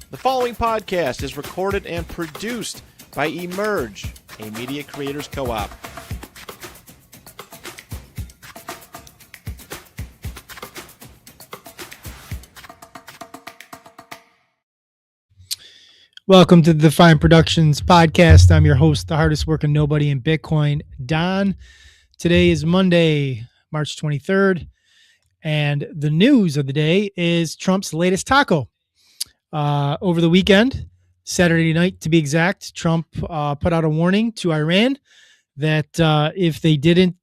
The following podcast is recorded and produced by Emerge, a media creators co-op. Welcome to the Defion Productions podcast. I'm your host, the hardest working nobody in Bitcoin, Don. Today is Monday, March 23rd, and the news of the day is Trump's latest taco. Over the weekend, Saturday night to be exact, Trump put out a warning to Iran that if they didn't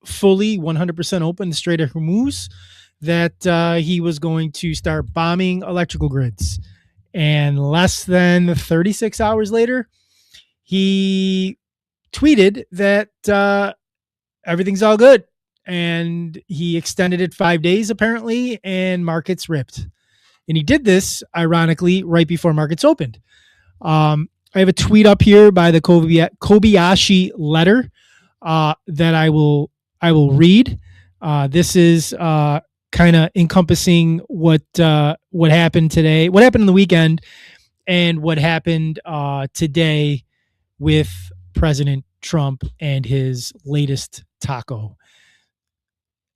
fully 100% open the Strait of Hormuz, that he was going to start bombing electrical grids. And less than 36 hours later, he tweeted that everything's all good. And he extended it 5 days, apparently, and markets ripped. And he did this, ironically, right before markets opened. I have a tweet up here by the Kobayashi letter that I will read. This is kind of encompassing what happened today, what happened on the weekend, and what happened today with President Trump and his latest taco.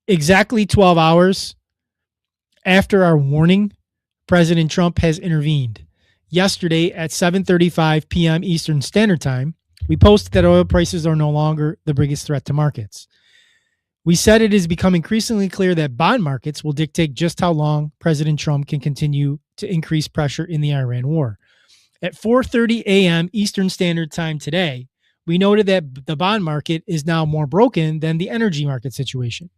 Exactly 12 hours after our warning, President Trump has intervened. Yesterday at 7:35 p.m. Eastern Standard Time, we posted that oil prices are no longer the biggest threat to markets. We said it is becoming increasingly clear that bond markets will dictate just how long President Trump can continue to increase pressure in the Iran war. At 4:30 a.m. Eastern Standard Time today, we noted that the bond market is now more broken than the energy market situation.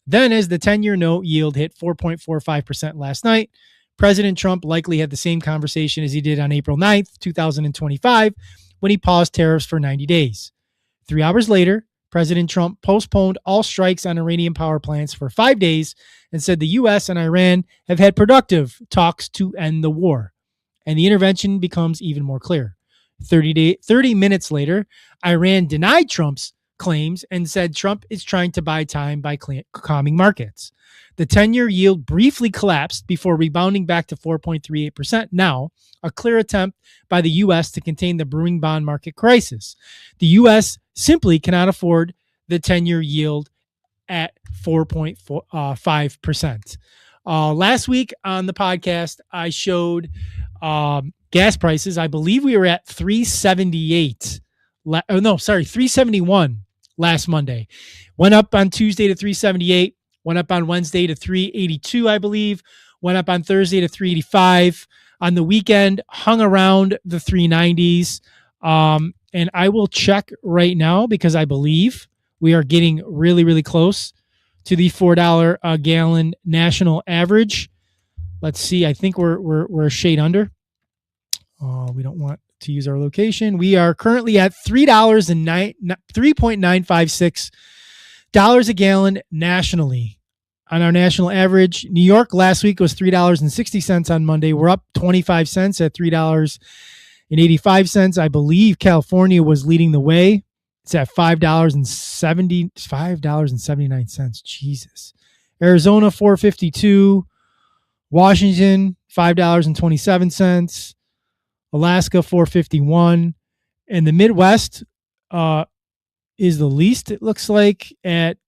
Then, as the 10-year note yield hit 4.45% last night, President Trump likely had the same conversation as he did on April 9th, 2025, when he paused tariffs for 90 days. 3 hours later, President Trump postponed all strikes on Iranian power plants for 5 days and said the U.S. and Iran have had productive talks to end the war. And the intervention becomes even more clear. 30 minutes later, Iran denied Trump's claims and said Trump is trying to buy time by calming markets. The 10-year yield briefly collapsed before rebounding back to 4.38% now, a clear attempt by the U.S. to contain the brewing bond market crisis. The U.S. simply cannot afford the 10-year yield at 4.5%. Last week on the podcast, I showed gas prices. I believe we were at 371 last Monday. Went up on Tuesday to 378. Went up on Wednesday to 382, I believe. Went up on Thursday to 385. On the weekend, hung around the 390s. And I will check right now because I believe we are getting really, really close to the $4 a gallon national average. Let's see. I think we're a shade under. We don't want to use our location. We are currently at $3.956 a gallon nationally on our national average. New York last week was $3.60 on Monday. We're up 25 cents at $3.85. I believe California was leading the way. It's at $5.79. Jesus. Arizona $4.52. Washington $5.27. Alaska $4.51. And the Midwest is the least, it looks like, at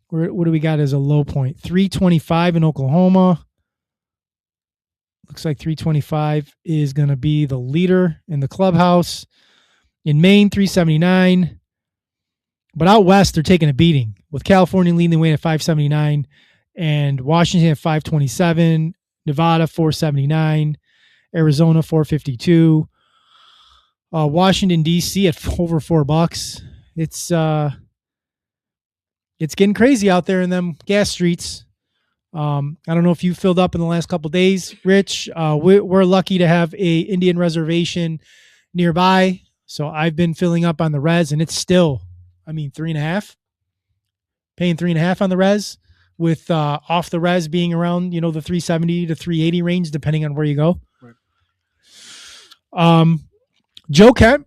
what do we got as a low point? $3.25 in Oklahoma. Looks like $3.25 is going to be the leader in the clubhouse. In Maine, $3.79. But out west, they're taking a beating, with California leading the way at $5.79 and Washington at $5.27, Nevada $4.79, Arizona $4.52, Washington D.C. at over $4. It's getting crazy out there in them gas streets. I don't know if you filled up in the last couple of days, Rich. We're lucky to have a Indian reservation nearby, so I've been filling up on the res, and it's still, 3.5, paying 3.5 on the res, with off the res being around, the 370 to 380 range, depending on where you go. Right. Joe Kent,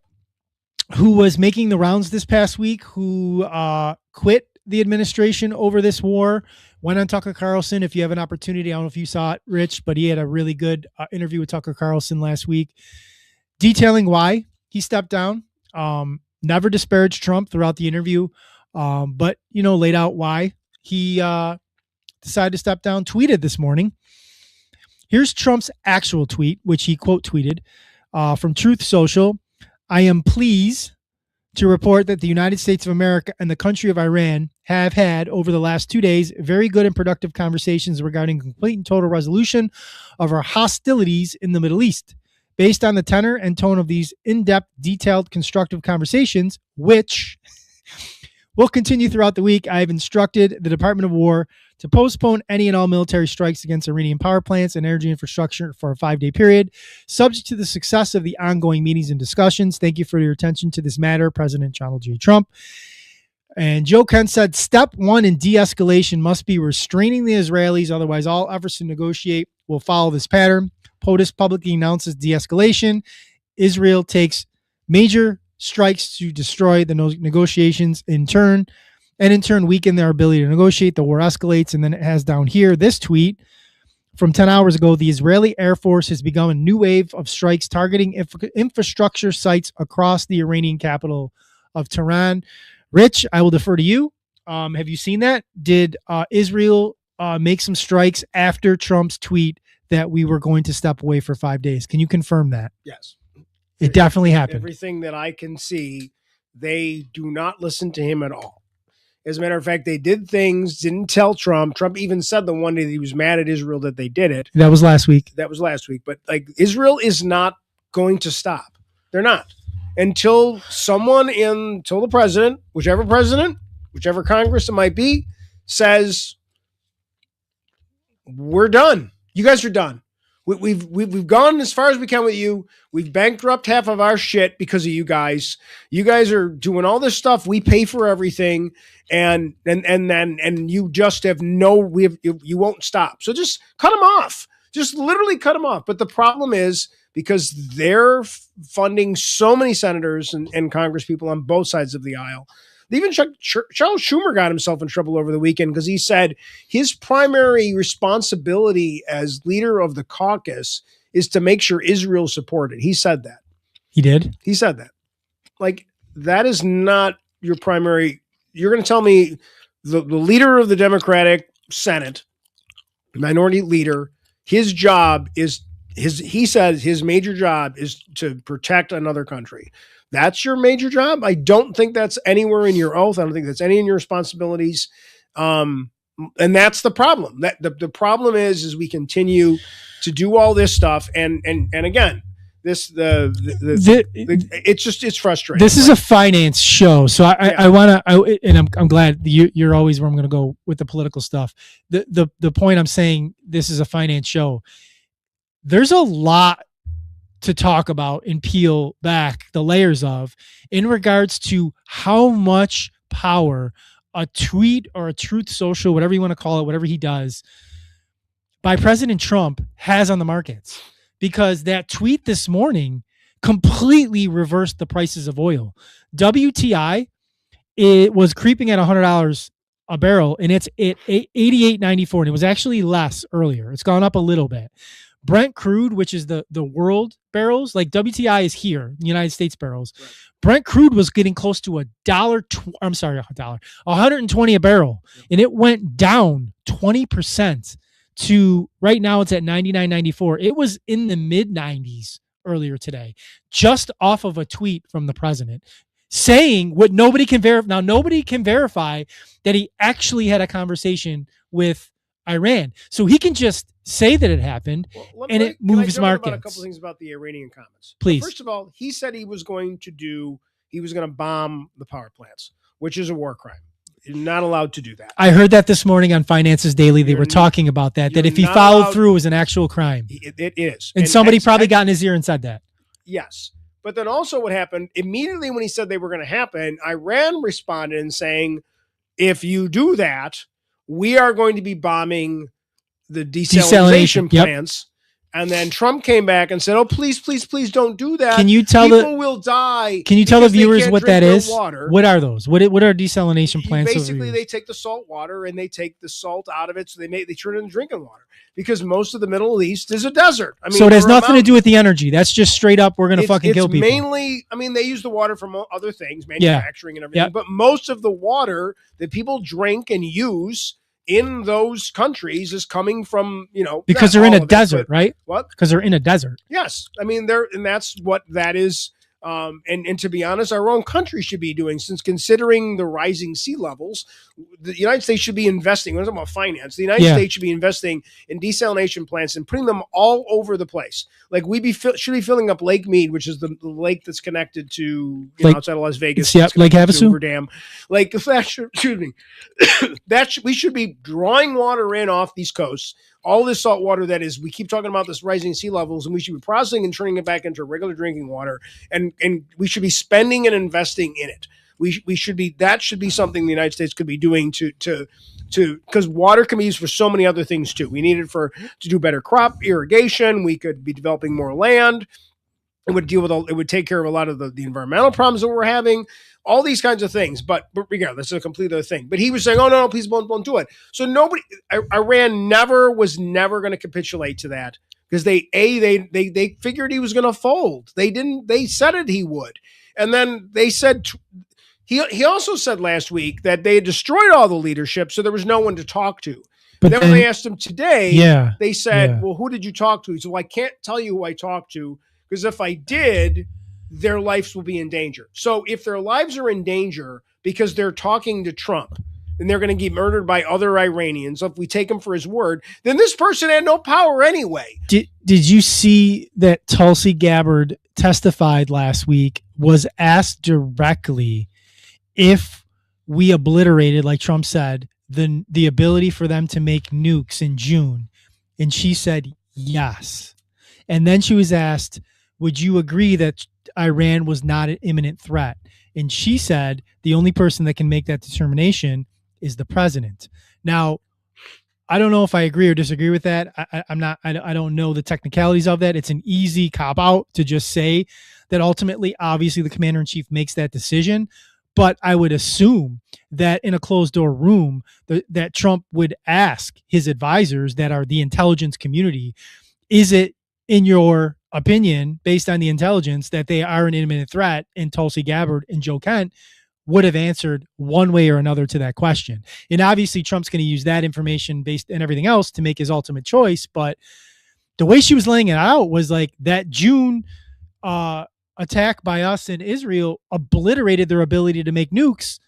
who was making the rounds this past week, who quit the administration over this war, went on Tucker Carlson. If you have an opportunity, I don't know if you saw it, Rich, but he had a really good interview with Tucker Carlson last week, detailing why he stepped down. Never disparaged Trump throughout the interview, but, laid out why he decided to step down. Tweeted this morning. Here's Trump's actual tweet, which he quote tweeted from Truth Social. I am pleased to report that the United States of America and the country of Iran have had, over the last 2 days, very good and productive conversations regarding complete and total resolution of our hostilities in the Middle East. Based on the tenor and tone of these in-depth, detailed, constructive conversations, which will continue throughout the week, I have instructed the Department of War to postpone any and all military strikes against Iranian power plants and energy infrastructure for a 5-day period, subject to the success of the ongoing meetings and discussions. Thank you for your attention to this matter, President Donald J. Trump. And Joe Kent said, step one in de-escalation must be restraining the Israelis. Otherwise, all efforts to negotiate will follow this pattern. POTUS publicly announces de-escalation. Israel takes major strikes to destroy the negotiations in turn weaken their ability to negotiate. The war escalates. And then it has down here this tweet from 10 hours ago. The Israeli Air Force has begun a new wave of strikes targeting infrastructure sites across the Iranian capital of Tehran. Rich, I will defer to you. Have you seen that? Did Israel make some strikes after Trump's tweet that we were going to step away for 5 days? Can you confirm that? Yes. It definitely happened. Everything that I can see, they do not listen to him at all. As a matter of fact, they did things, didn't tell Trump. Trump even said the one day that he was mad at Israel that they did it. That was last week. But Israel is not going to stop. They're not. Until the president, whichever Congress it might be, says, we're done. You guys are done. We've gone as far as we can with you. We've bankrupted half of our shit because of you guys. You guys are doing all this stuff. We pay for everything, and you just have you won't stop. So just cut them off. Just literally cut them off. But the problem is, because they're funding so many senators and Congress people on both sides of the aisle. Even Charles Schumer got himself in trouble over the weekend because he said his primary responsibility as leader of the caucus is to make sure Israel's supported. He said that. He did? He said that. That is not your primary. You're going to tell me the leader of the Democratic Senate, minority leader, his job is he says his major job is to protect another country. That's your major job. I don't think that's anywhere in your oath. I don't think that's any in your responsibilities. And that's the problem. That the problem is we continue to do all this stuff. And again, it's frustrating. This is a finance show. So I'm glad you're always where I'm going to go with the political stuff. The point I'm saying, this is a finance show. There's a lot to talk about and peel back the layers of in regards to how much power a tweet or a Truth Social, whatever you want to call it, whatever he does, by President Trump has on the markets. Because that tweet this morning completely reversed the prices of oil. WTI, it was creeping at $100 a barrel, and it's at $88.94, and it was actually less earlier. It's gone up a little bit. Brent crude, which is the world barrels, like WTI is here, United States barrels. Right. Brent crude was getting close to $120 a barrel, and it went down 20% to right now it's at $99.94. It was in the mid 90s earlier today, just off of a tweet from the president saying what nobody can verify. Now, nobody can verify that he actually had a conversation with Iran. So he can just say that it happened, it moves markets. A couple things about the Iranian comments. Please. First of all, he said he was going to bomb the power plants, which is a war crime. You're not allowed to do that. I heard that this morning on Finances Daily. They were talking about that if he followed through, it was an actual crime. It is. And somebody probably got in his ear and said that. Yes. But then also what happened, immediately when he said they were going to happen, Iran responded and saying, if you do that, we are going to be bombing the desalination plants. And then Trump came back and said, "Oh, please, please, please don't do that. Can you tell people will die? Can you tell the because they viewers can't what drink that their is? Water." What are those? What are desalination plants? Basically, they take the salt water and they take the salt out of it, so they turn it into drinking water because most of the Middle East is a desert. I mean, so it has nothing to do with the energy. That's just straight up. We're going to fucking kill people. Mainly, I mean, they use the water for other things, manufacturing and everything. Yep. But most of the water that people drink and use in those countries is coming from, because they're in a desert, right? What? Because they're in a desert. Yes. I mean, and that's what that is. And to be honest, our own country should be doing, since considering the rising sea levels, the United States should be investing. We're talking about finance. The United States should be investing in desalination plants and putting them all over the place. Like should be filling up Lake Mead, which is the lake that's connected to outside of Las Vegas. Lake Havasu, Dam. Like excuse me, we should be drawing water in off these coasts. All this salt water we keep talking about this rising sea levels, and we should be processing and turning it back into regular drinking water, and we should be spending and investing in it. That should be something the United States could be doing to because water can be used for so many other things too. We need it to do better crop irrigation. We could be developing more land. It would take care of a lot of the environmental problems that we're having. All these kinds of things, but regardless, it's a complete other thing. But he was saying, "Oh no, please don't do it." So Iran was never going to capitulate to that because they figured he was going to fold. They said it he would, and then they said he also said last week that they had destroyed all the leadership, so there was no one to talk to. But then when they asked him today, they said, "Well, who did you talk to?" He said, "Well, I can't tell you who I talked to because if I did, their lives will be in danger." So if their lives are in danger because they're talking to Trump and they're going to get murdered by other Iranians, if we take him for his word, then this person had no power anyway. Did you see that Tulsi Gabbard testified last week, was asked directly if we obliterated, like Trump said, the ability for them to make nukes in June? And she said yes. And then she was asked, would you agree that Iran was not an imminent threat? And she said the only person that can make that determination is the president. Now, I don't know if I agree or disagree with that. I don't know the technicalities of that. It's an easy cop out to just say that ultimately, obviously, the commander in chief makes that decision. But I would assume that in a closed door room, that Trump would ask his advisors that are the intelligence community, is it in your opinion, based on the intelligence, that they are an imminent threat? And Tulsi Gabbard and Joe Kent would have answered one way or another to that question. And obviously Trump's going to use that information based and everything else to make his ultimate choice. But the way she was laying it out was like that June attack by us in Israel obliterated their ability to make nukes,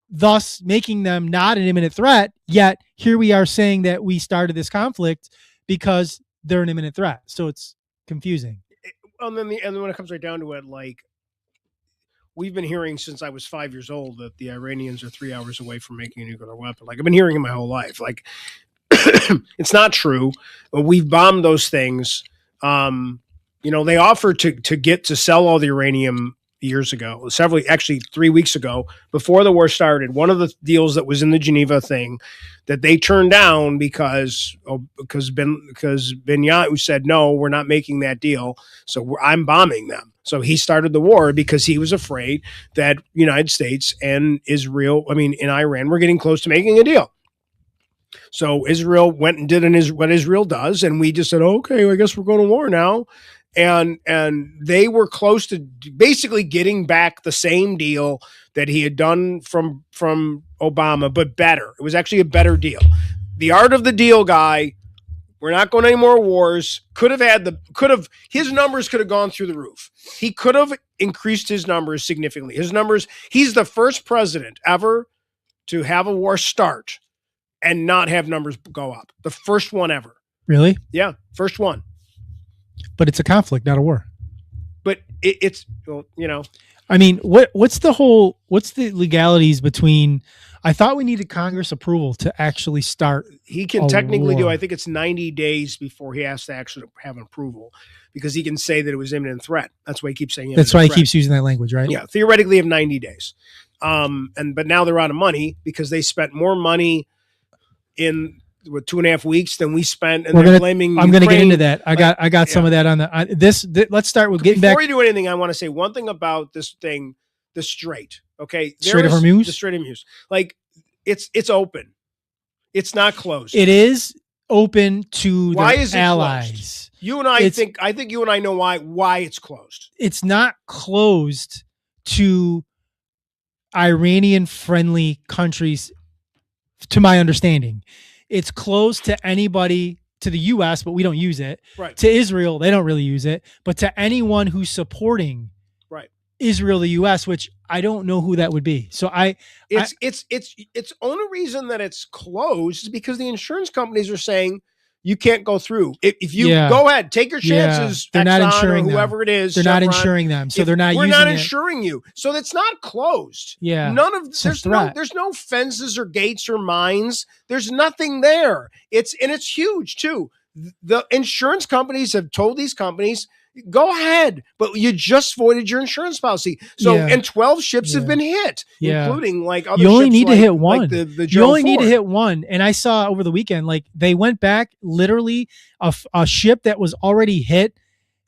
thus making them not an imminent threat. Yet here we are saying that we started this conflict because they're an imminent threat. So it's confusing. And then when it comes right down to it, like, we've been hearing since I was 5 years old that the Iranians are 3 hours away from making a nuclear weapon. Like, I've been hearing it my whole life. Like, it's not true. We've bombed those things. They offered to sell all the uranium years ago, 3 weeks ago, before the war started. One of the deals that was in the Geneva thing that they turned down because Netanyahu said, no, we're not making that deal. So I'm bombing them. So he started the war because he was afraid that United States and Iran were getting close to making a deal. So Israel went and did what Israel does. And we just said, okay, I guess we're going to war now. And they were close to basically getting back the same deal that he had done from Obama, but better. It was actually a better deal. The art of the deal guy, we're not going to any more wars. His numbers could have gone through the roof. He could have increased his numbers significantly. He's the first president ever to have a war start and not have numbers go up. The first one ever. Really? Yeah, first one. But it's a conflict, not a war. But it's. I mean, what's the legalities between? I thought we needed Congress approval to actually start. He can technically do. I think it's 90 days before he has to actually have an approval, because he can say that it was imminent threat. That's why he keeps saying. That's why he keeps using that language, right? Yeah, theoretically, you have 90 days. But now they're out of money because they spent more money in what 2.5 weeks than we spent, and I'm they're going blaming. to get into that. I Like, got some of that on the let's start with getting back. Before you do anything, I want to say one thing about this thing, the Strait. Okay, Strait of Hormuz. The Strait of Hormuz. Like it's open. It's not closed. It is open to why their is it allies. Closed? You and I think you and I know why it's closed. It's not closed to Iranian friendly countries, to my understanding. It's closed to anybody, to the U.S., but we don't use it. Right. To Israel, they don't really use it. But to anyone who's supporting Israel, the U.S., which I don't know who that would be. So it's only reason that it's closed is because the insurance companies are saying you can't go through. If you go ahead, take your chances. They're not Exxon insuring or whoever them. it is. They're Chevron, not insuring them, so they're not. We're using not it. insuring you, so it's not closed. Yeah, none of there's no fences or gates or mines. There's nothing there. It's huge too. The insurance companies have told these companies, go ahead, but you just voided your insurance policy. So, and 12 ships have been hit, including like other ships. You only need to hit one. Like the you only need to hit one. And I saw over the weekend, like they went back, literally a ship that was already hit.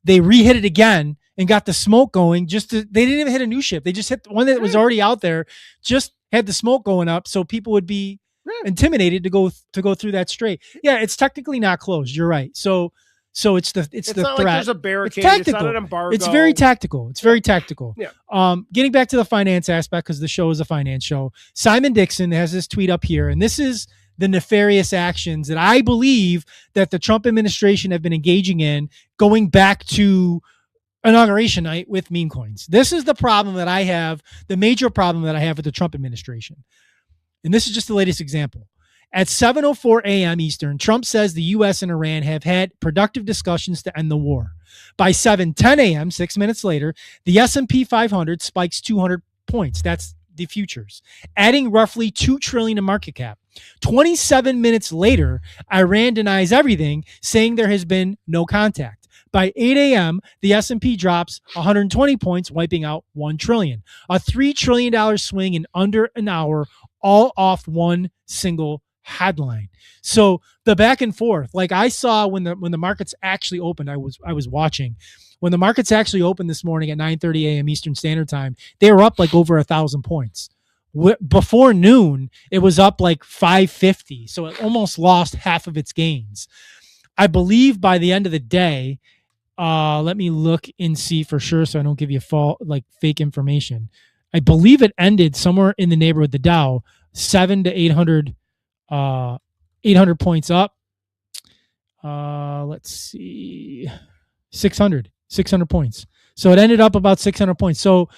They re-hit it again and got the smoke going. They didn't even hit a new ship. They just hit one that was already out there, just had the smoke going up. So people would be intimidated to go through that strait. Yeah, it's technically not closed. You're right. So it's the not threat. Like there's a barricade. It's tactical. It's not an embargo. It's very tactical. It's very tactical. Yeah. Getting back to the finance aspect, because the show is a finance show. Simon Dixon has this tweet up here, and this is the nefarious actions that I believe that the Trump administration have been engaging in going back to inauguration night with meme coins. This is the problem that I have, the major problem that I have with the Trump administration. And this is just the latest example. At 7:04 a.m. Eastern, Trump says the U.S. and Iran have had productive discussions to end the war. By 7:10 a.m., 6 minutes later, the S&P 500 spikes 200 points. That's the futures, adding roughly $2 trillion in market cap. 27 minutes later, Iran denies everything, saying there has been no contact. By 8 a.m., the S&P drops 120 points, wiping out $1 trillion. A $3 trillion swing in under an hour, all off one single headline. So the back and forth, like I saw when the markets actually opened, I was watching. When the markets actually opened this morning at 9:30 a.m. Eastern Standard Time, they were up like over 1,000 points. Before noon, it was up like 550. So it almost lost half of its gains. I believe by the end of the day, let me look and see for sure so I don't give you fake information. I believe it ended somewhere in the neighborhood, the Dow, 700 to 800 points up. Let's see, 600 points. So it ended up about 600 points. So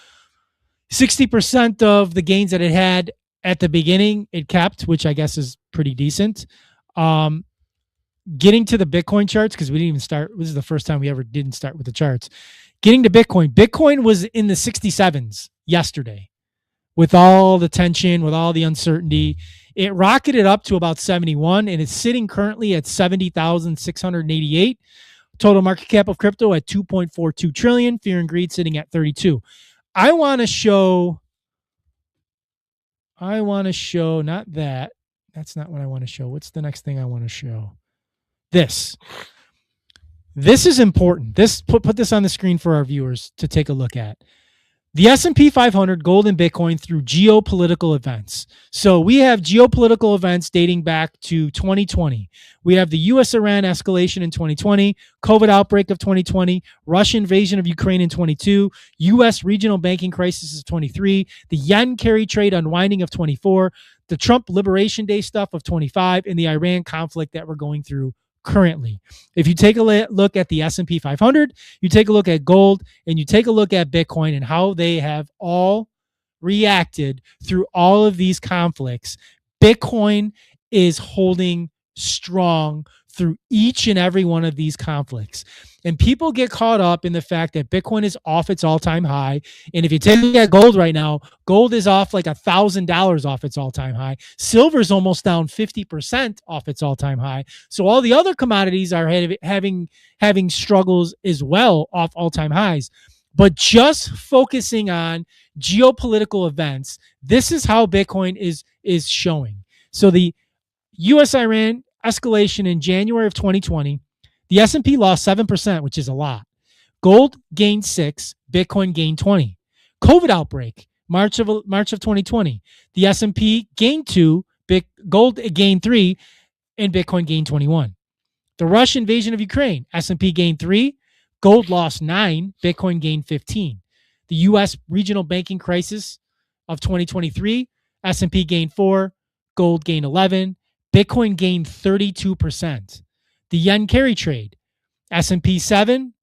60% of the gains that it had at the beginning, it kept, which I guess is pretty decent. Getting to the Bitcoin charts, because we didn't even start. This is the first time we ever didn't start with the charts. Getting to Bitcoin. Bitcoin was in the 67s yesterday with all the tension, with all the uncertainty. It rocketed up to about 71, and it's sitting currently at 70,688. Total market cap of crypto at 2.42 trillion. Fear and greed sitting at 32. I want to show not that. That's not what I want to show. What's the next thing I want to show? This is important. Put this on the screen for our viewers to take a look at. The S&P 500, gold and Bitcoin through geopolitical events. So we have geopolitical events dating back to 2020. We have the U.S.-Iran escalation in 2020, COVID outbreak of 2020, Russian invasion of Ukraine in 22, U.S. regional banking crisis of 23, the yen carry trade unwinding of 24, the Trump Liberation Day stuff of 25, and the Iran conflict that we're going through currently. If you take a look at the S&P 500, you take a look at gold, and you take a look at Bitcoin and how they have all reacted through all of these conflicts, Bitcoin is holding strong through each and every one of these conflicts. And people get caught up in the fact that Bitcoin is off its all-time high. And if you take a look at gold right now, gold is off like $1,000 off its all-time high. Silver is almost down 50% off its all-time high. So all the other commodities are having struggles as well off all-time highs. But just focusing on geopolitical events, this is how Bitcoin is showing. So the U.S.-Iran escalation in January of 2020, the S&P lost 7%, which is a lot. Gold gained 6, Bitcoin gained 20. COVID outbreak, March of 2020, the S&P gained 2, gold gained 3, and Bitcoin gained 21. The Russian invasion of Ukraine, S&P gained 3, gold lost 9, Bitcoin gained 15. The U.S. regional banking crisis of 2023, S&P gained 4, gold gained 11, Bitcoin gained 32%. The yen carry trade, S&P 7,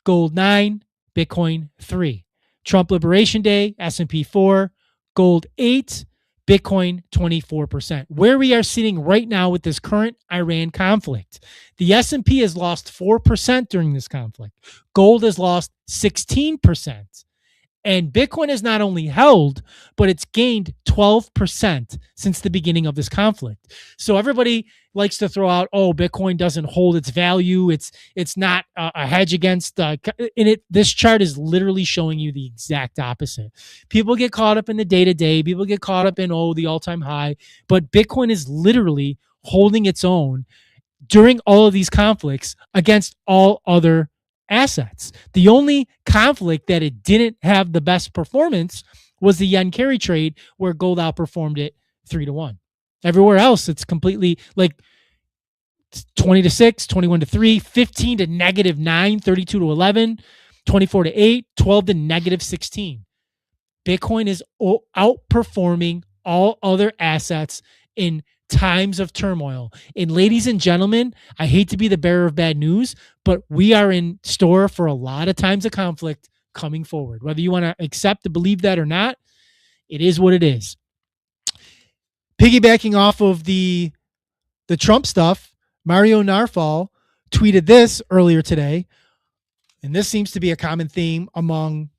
gold 9, Bitcoin 3. Trump Liberation Day, S&P 4, gold 8, Bitcoin 24%. Where we are sitting right now with this current Iran conflict, the S&P has lost 4% during this conflict. Gold has lost 16%. And Bitcoin has not only held, but it's gained 12% since the beginning of this conflict. So everybody likes to throw out, oh, Bitcoin doesn't hold its value. It's not a hedge against. This chart is literally showing you the exact opposite. People get caught up in the day to day. People get caught up in the all-time high. But Bitcoin is literally holding its own during all of these conflicts against all other assets. The only conflict that it didn't have the best performance was the yen carry trade, where gold outperformed it 3-1. Everywhere else, it's completely like 20-6, 21-3, 15 to -9, 32 to 11, 24 to 8, 12 to -16. Bitcoin is outperforming all other assets in times of turmoil. And ladies and gentlemen, I hate to be the bearer of bad news, but we are in store for a lot of times of conflict coming forward. Whether you want to accept and believe that or not, it is what it is. Piggybacking off of the Trump stuff, Mario Narfal tweeted this earlier today, and this seems to be a common theme among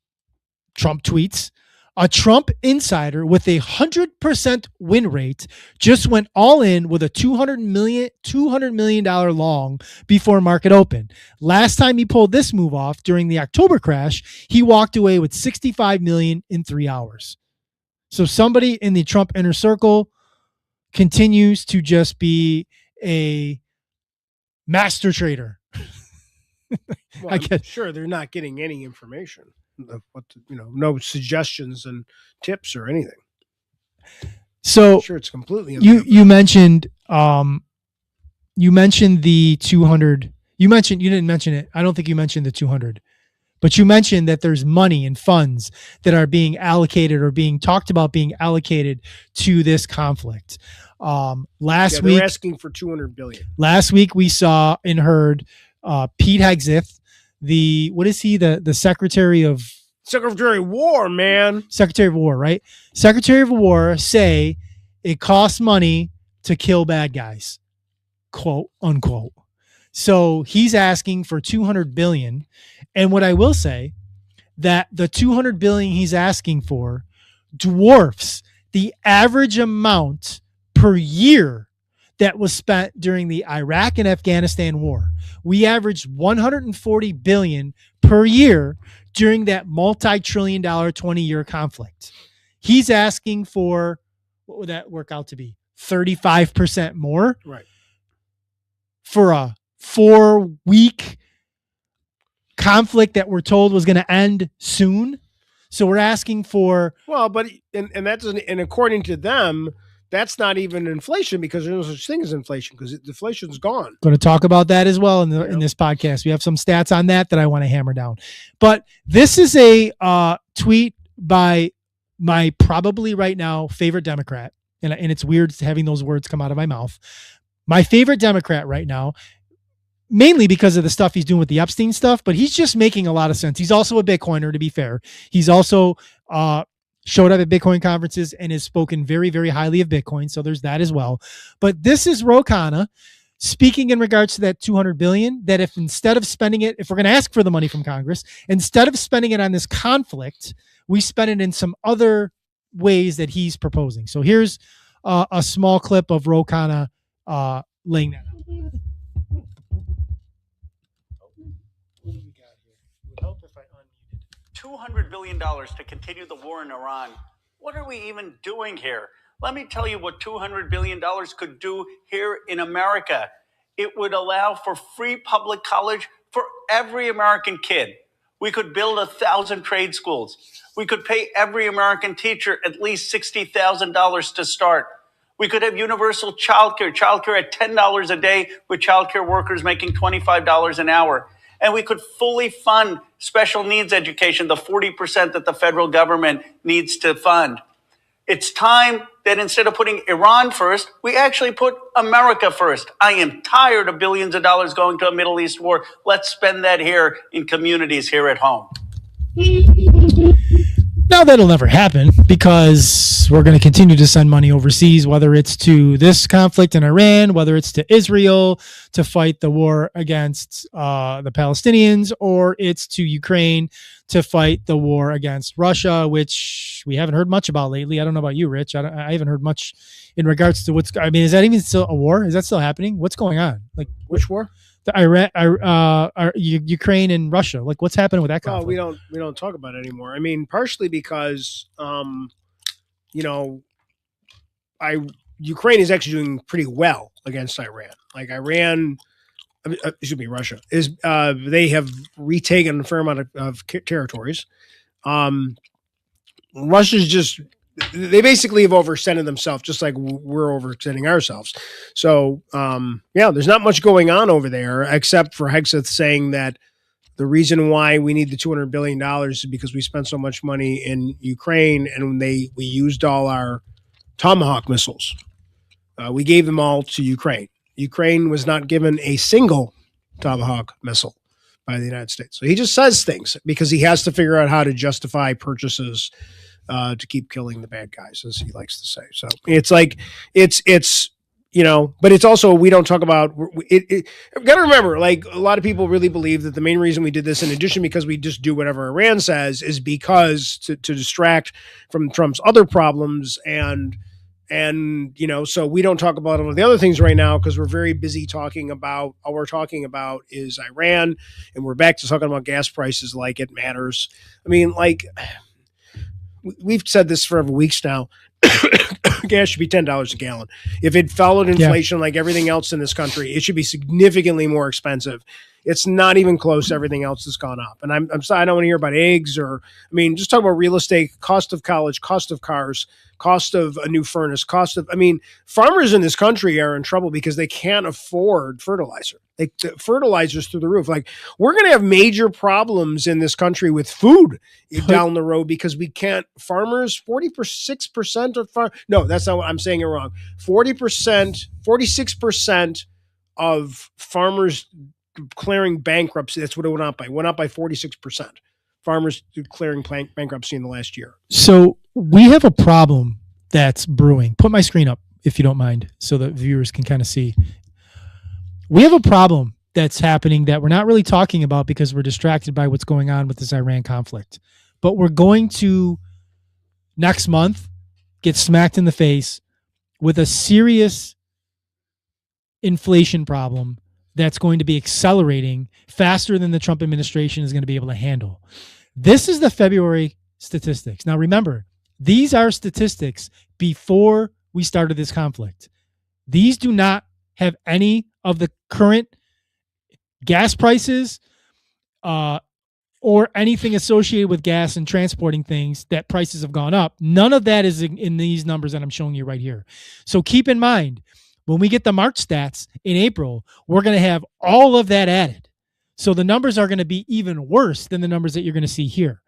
Trump tweets. A Trump insider with a 100% win rate just went all in with a $200 million long before market open. Last time he pulled this move off during the October crash, he walked away with $65 million in 3 hours. So somebody in the Trump inner circle continues to just be a master trader. Well, I'm sure they're not getting any information. No suggestions and tips or anything. So I'm sure it's completely. You mentioned the 200. You didn't mention it. I don't think you mentioned the 200, but you mentioned that there's money and funds that are being allocated or being talked about being allocated to this conflict. Last week, they're asking for $200 billion. Last week we saw and heard Pete Hegseth, what is he? The Secretary of War, man. Secretary of War, right? Secretary of War say it costs money to kill bad guys, quote unquote. So he's asking for $200 billion. And what I will say, that the $200 billion he's asking for dwarfs the average amount per year that was spent during the Iraq and Afghanistan war. We averaged $140 billion per year during that multi-trillion-dollar 20-year conflict. He's asking for, what would that work out to be? 35% more? Right. For a 4-week conflict that we're told was going to end soon. So we're asking for... Well, but, and that's, and according to them, that's not even inflation, because there's no such thing as inflation, because inflation's gone. Going to talk about that as well in this podcast. We have some stats on that I want to hammer down. But this is a tweet by my probably right now favorite Democrat, and it's weird having those words come out of my mouth. My favorite Democrat right now, mainly because of the stuff he's doing with the Epstein stuff, but he's just making a lot of sense. He's also a Bitcoiner, to be fair. He's also showed up at Bitcoin conferences and has spoken very, very highly of Bitcoin. So there's that as well. But this is Ro Khanna speaking in regards to that $200 billion, that if instead of spending it, if we're going to ask for the money from Congress, instead of spending it on this conflict, we spend it in some other ways that he's proposing. So here's a small clip of Ro Khanna laying that out. $200 billion to continue the war in Iran. What are we even doing here? Let me tell you what $200 billion could do here in America. It would allow for free public college for every American kid. We could build 1,000 trade schools. We could pay every American teacher at least $60,000 to start. We could have universal childcare at $10 a day with childcare workers making $25 an hour. And we could fully fund special needs education, the 40% that the federal government needs to fund. It's time that instead of putting Iran first, we actually put America first. I am tired of billions of dollars going to a Middle East war. Let's spend that here in communities here at home. Now, that'll never happen because we're going to continue to send money overseas, whether it's to this conflict in Iran, whether it's to Israel to fight the war against the Palestinians, or it's to Ukraine to fight the war against Russia, which we haven't heard much about lately. I don't know about you, Rich. I haven't heard much in regards to is that even still a war? Is that still happening? What's going on? Like, which war? The Ukraine and Russia. Like, what's happening with that conflict? Well, we don't talk about it anymore. I mean, partially because Ukraine is actually doing pretty well against Iran. Like Russia is they have retaken a fair amount of territories. Russia's just, they basically have overextended themselves, just like we're overextending ourselves. So, there's not much going on over there, except for Hegseth saying that the reason why we need the $200 billion is because we spent so much money in Ukraine and we used all our Tomahawk missiles. We gave them all to Ukraine. Ukraine was not given a single Tomahawk missile by the United States. So he just says things because he has to figure out how to justify purchases to keep killing the bad guys, as he likes to say. So it's like, but it's also, we don't talk about it. I've got to remember, like, a lot of people really believe that the main reason we did this, in addition, because we just do whatever Iran says, is because to distract from Trump's other problems. And so we don't talk about all of the other things right now because we're very busy talking about, all we're talking about is Iran, and we're back to talking about gas prices like it matters. I mean, like, we've said this for weeks now. Gas should be $10 a gallon. If it followed inflation like everything else in this country, it should be significantly more expensive. It's not even close. Everything else has gone up. And I'm sorry, I don't want to hear about eggs just talk about real estate, cost of college, cost of cars, cost of a new furnace, farmers in this country are in trouble because they can't afford fertilizer. Fertilizer's through the roof. Like, we're going to have major problems in this country with food down the road because we can't. Farmers, 46% of no, that's not what I'm saying. It wrong. 46% of farmers declaring bankruptcy. That's what it went up by. Went up by 46%. Farmers declaring bankruptcy in the last year. So we have a problem that's brewing. Put my screen up if you don't mind, so that viewers can kind of see. We have a problem that's happening that we're not really talking about because we're distracted by what's going on with this Iran conflict. But we're going to, next month, get smacked in the face with a serious inflation problem that's going to be accelerating faster than the Trump administration is going to be able to handle. This is the February statistics. Now, remember, these are statistics before we started this conflict. These do not have any of the current gas prices or anything associated with gas and transporting things that prices have gone up. None of that is in these numbers that I'm showing you right here. So keep in mind, when we get the March stats in April, we're going to have all of that added. So the numbers are going to be even worse than the numbers that you're going to see here.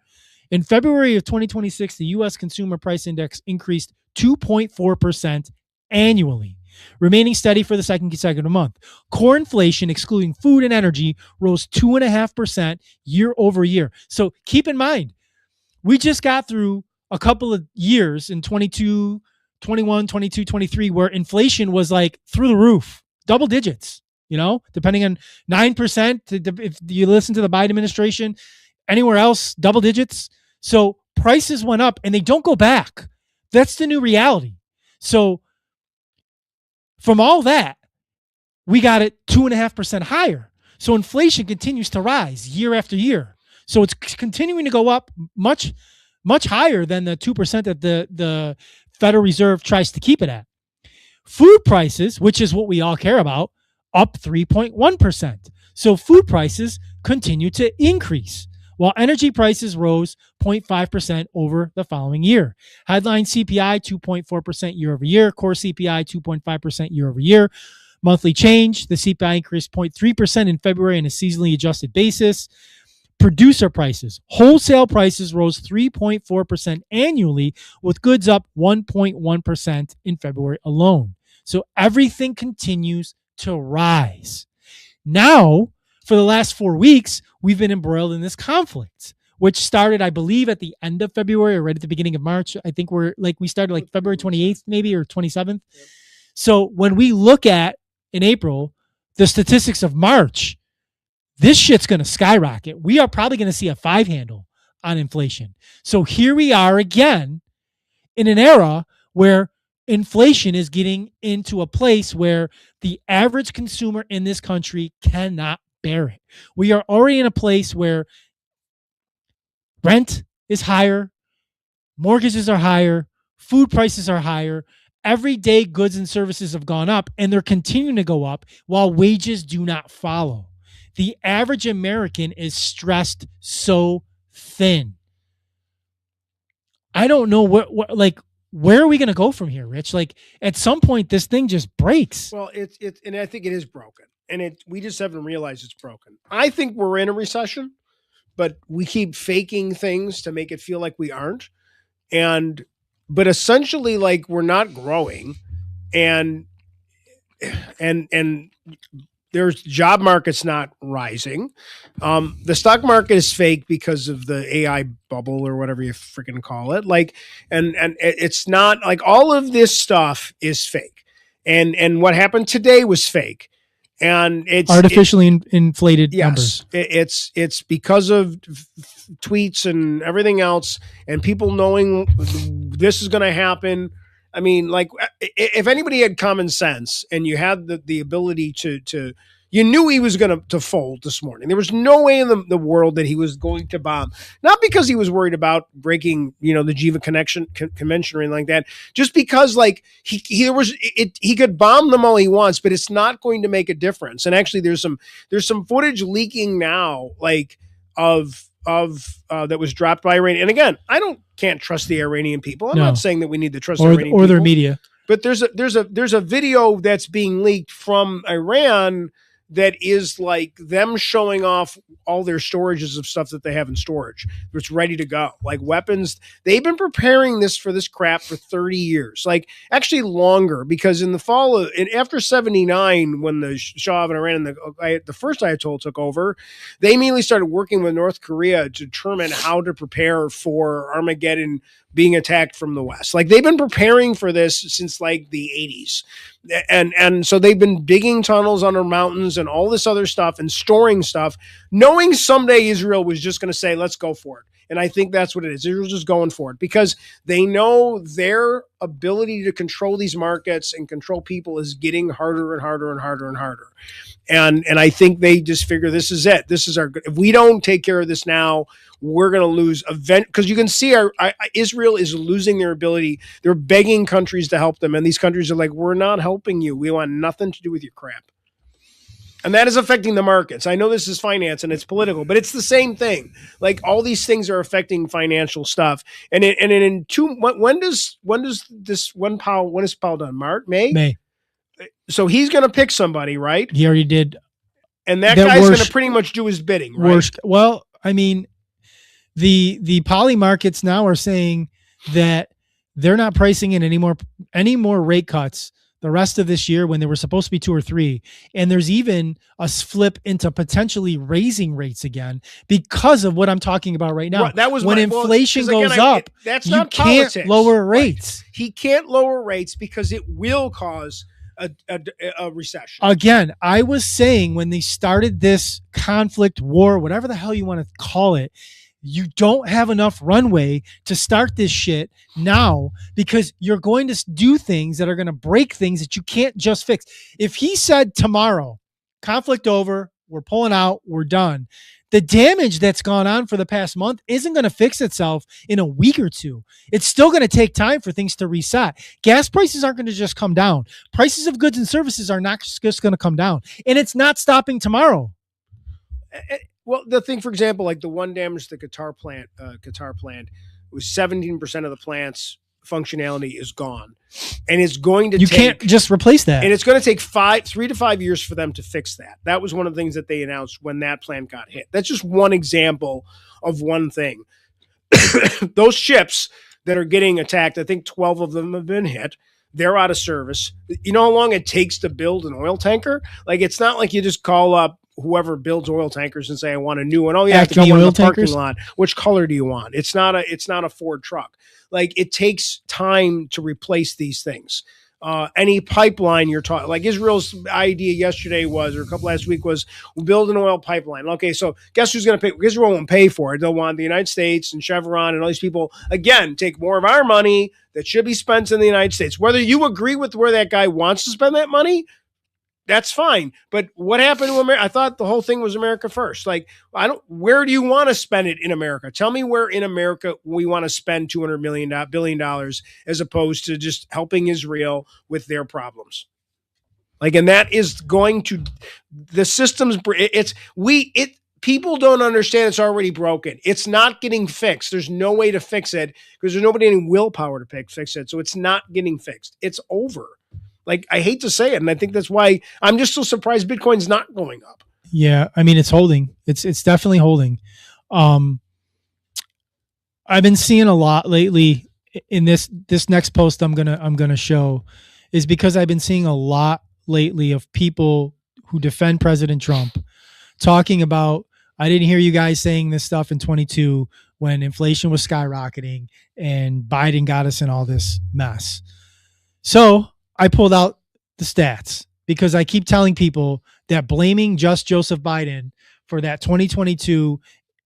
In February of 2026, the U.S. Consumer Price Index increased 2.4% annually, remaining steady for the second consecutive month. Core inflation, excluding food and energy, rose 2.5% year over year. So keep in mind, we just got through a couple of years in 22, 21, 22, 23, where inflation was like through the roof, double digits, depending on 9%. If you listen to the Biden administration, anywhere else, double digits. So prices went up and they don't go back. That's the new reality. So from all that, we got it 2.5% higher. So inflation continues to rise year after year. So it's continuing to go up much, much higher than the 2% that the Federal Reserve tries to keep it at. Food prices, which is what we all care about, up 3.1%. So food prices continue to increase, while energy prices rose 0.5% over the following year. Headline CPI 2.4% year over year, core CPI 2.5% year over year. Monthly change, the CPI increased 0.3% in February on a seasonally adjusted basis. Producer prices, wholesale prices rose 3.4% annually, with goods up 1.1% in February alone. So everything continues to rise. Now, for the last 4 weeks, we've been embroiled in this conflict, which started, I believe, at the end of February or right at the beginning of March. I think we started like February 28th, maybe, or 27th. So when we look at in April, the statistics of March, this shit's going to skyrocket. We are probably going to see a 5 handle on inflation. So here we are again in an era where inflation is getting into a place where the average consumer in this country cannot bear it. We are already in a place where rent is higher, mortgages are higher, food prices are higher, everyday goods and services have gone up, and they're continuing to go up while wages do not follow. The average American is stressed so thin. I don't know where are we going to go from here, Rich? Like at some point, this thing just breaks. Well, it's and I think it is broken, and we just haven't realized it's broken. I think we're in a recession, but we keep faking things to make it feel like we aren't, but essentially, like we're not growing, and there's job market's not rising. The stock market is fake because of the AI bubble or whatever you freaking call it. Like, and it's not like all of this stuff is fake. And what happened today was fake. And it's artificially inflated numbers. It's because of tweets and everything else, and people knowing this is going to happen. I mean, like, if anybody had common sense and you had the ability to you knew he was going to fold this morning. There was no way in the world that he was going to bomb. Not because he was worried about breaking, the Geneva Convention or anything like that. Just because, like, he could bomb them all he wants, but it's not going to make a difference. And actually, there's some footage leaking now, like of that was dropped by Iran. And again, can't trust the Iranian people. I'm not saying that we need to trust Iranian people or their media. But there's a video that's being leaked from Iran that is like them showing off all their storages of stuff that they have in storage. It's ready to go. Like weapons. They've been preparing this crap for 30 years. Like actually longer, because in the fall after 79, when the Shah of Iran and the first Ayatollah took over, they immediately started working with North Korea to determine how to prepare for Armageddon being attacked from the West. Like they've been preparing for this since like the 80s. And so they've been digging tunnels under mountains and all this other stuff and storing stuff, knowing someday Israel was just going to say, let's go for it. And I think that's what it is. Israel's just going for it because they know their ability to control these markets and control people is getting harder and harder and harder and harder. And I think they just figure this is it. This is if we don't take care of this now, we're going to lose because you can see Israel is losing their ability. They're begging countries to help them. And these countries are like, we're not helping you. We want nothing to do with your crap. And that is affecting the markets. I know this is finance and it's political, but it's the same thing. Like all these things are affecting financial stuff. And when is Powell done? May? So he's going to pick somebody, right? He already did. And that guy's going to pretty much do his bidding, right? Well, I mean, the poly markets now are saying that they're not pricing in any more rate cuts the rest of this year when there were supposed to be 2 or 3. And there's even a flip into potentially raising rates again because of what I'm talking about right now. Right, that was when inflation goes up, that's you not can't politics. Lower rates. Right. He can't lower rates because it will cause a recession. Again, I was saying when they started this conflict, war, whatever the hell you want to call it, you don't have enough runway to start this shit now because you're going to do things that are going to break things that you can't just fix. If he said tomorrow, conflict over, we're pulling out, we're done, The damage that's gone on for the past month isn't going to fix itself in a week or two. It's still going to take time for things to reset. Gas prices aren't going to just come down. Prices of goods and services are not just going to come down. And it's not stopping tomorrow. Well, the thing, for example, like the one damage to the Qatar plant, was 17% of the plant's functionality is gone. And it's going to can't just replace that. And it's going to take 3 to 5 years for them to fix that. That was one of the things that they announced when that plant got hit. That's just one example of one thing. Those ships that are getting attacked, I think 12 of them have been hit. They're out of service. You know how long it takes to build an oil tanker? Like, it's not like you just call up whoever builds oil tankers and say, I want a new one. Oh, you have to be in the parking lot. Which color do you want? It's not a Ford truck. Like, it takes time to replace these things. Any pipeline you're talking, like Israel's idea yesterday was, or a couple last week was, we'll build an oil pipeline. Okay, so guess who's going to pay? Israel won't pay for it. They'll want the United States and Chevron and all these people, again, take more of our money that should be spent in the United States. Whether you agree with where that guy wants to spend that money, that's fine. But what happened to America? I thought the whole thing was America first. Like, where do you want to spend it in America? Tell me where in America we want to spend $200 billion as opposed to just helping Israel with their problems. Like, and that is going to, the systems, people don't understand it's already broken. It's not getting fixed. There's no way to fix it because there's nobody any willpower to fix it. So it's not getting fixed. It's over. Like, I hate to say it, and I think that's why I'm just so surprised Bitcoin's not going up. Yeah, I mean, it's holding. It's definitely holding. I've been seeing a lot lately in this next post I'm gonna show is because I've been seeing a lot lately of people who defend President Trump talking about, I didn't hear you guys saying this stuff in 22 when inflation was skyrocketing and Biden got us in all this mess. So I pulled out the stats because I keep telling people that blaming just Joseph Biden for that 2022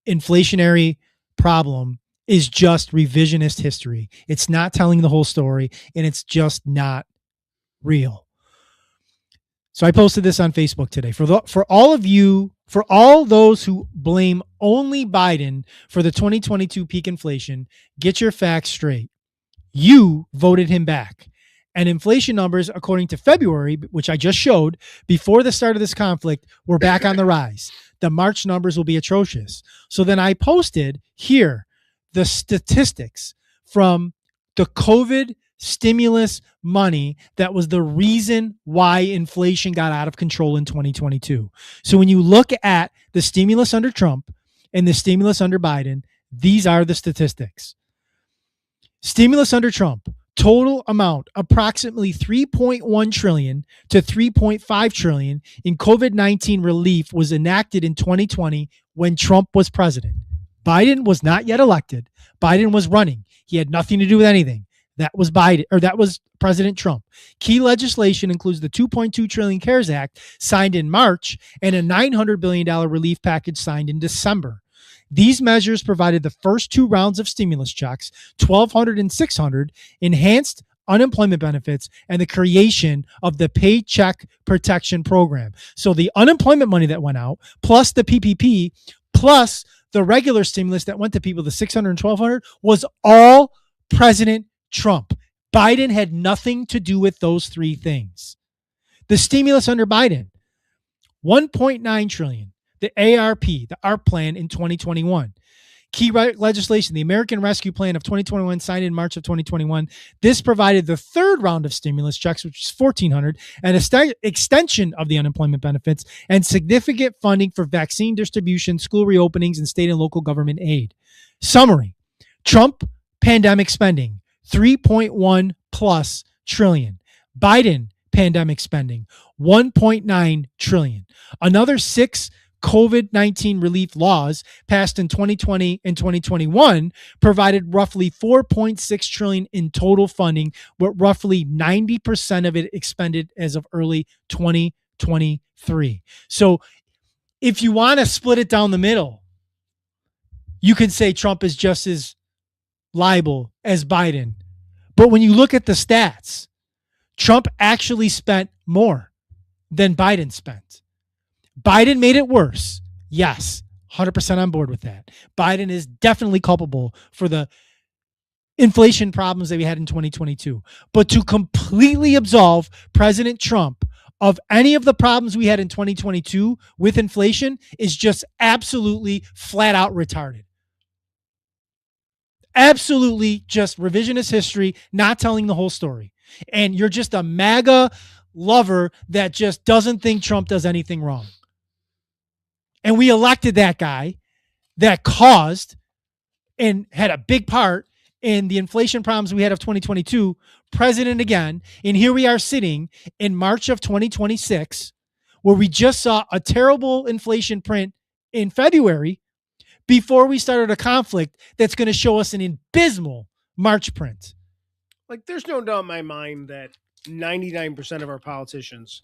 inflationary problem is just revisionist history. It's not telling the whole story, and it's just not real. So I posted this on Facebook today. For all those who blame only Biden for the 2022 peak inflation, get your facts straight. You voted him back. And inflation numbers, according to February, which I just showed, before the start of this conflict, were back on the rise. The March numbers will be atrocious. So then I posted here the statistics from the COVID stimulus money that was the reason why inflation got out of control in 2022. So when you look at the stimulus under Trump and the stimulus under Biden, these are the statistics. Stimulus under Trump. Total amount, approximately $3.1 trillion to $3.5 trillion in COVID-19 relief was enacted in 2020 when Trump was president. Biden was not yet elected. Biden was running. He had nothing to do with anything. That was President Trump. Key legislation includes the $2.2 trillion CARES Act signed in March and a $900 billion relief package signed in December. These measures provided the first two rounds of stimulus checks, $1,200 and $600, enhanced unemployment benefits, and the creation of the Paycheck Protection Program. So the unemployment money that went out, plus the PPP, plus the regular stimulus that went to people, the $600 and $1,200, was all President Trump. Biden had nothing to do with those three things. The stimulus under Biden, $1.9 trillion. The ARP plan in 2021. Key legislation, the American Rescue Plan of 2021, signed in March of 2021. This provided the third round of stimulus checks, which is $1,400, and extension of the unemployment benefits, and significant funding for vaccine distribution, school reopenings, and state and local government aid. Summary: Trump pandemic spending, 3.1 plus trillion. Biden pandemic spending, 1.9 trillion. Another 6 COVID-19 relief laws passed in 2020 and 2021 provided roughly $4.6 trillion in total funding, with roughly 90% of it expended as of early 2023. So if you want to split it down the middle, you can say Trump is just as liable as Biden. But when you look at the stats, Trump actually spent more than Biden spent. Biden made it worse. Yes. 100% on board with that. Biden is definitely culpable for the inflation problems that we had in 2022. But to completely absolve President Trump of any of the problems we had in 2022 with inflation is just absolutely flat out retarded. Absolutely just revisionist history, not telling the whole story. And you're just a MAGA lover that just doesn't think Trump does anything wrong. And we elected that guy that caused and had a big part in the inflation problems we had of 2022, president again. And here we are sitting in March of 2026, where we just saw a terrible inflation print in February before we started a conflict that's going to show us an abysmal March print. Like, there's no doubt in my mind that 99% of our politicians,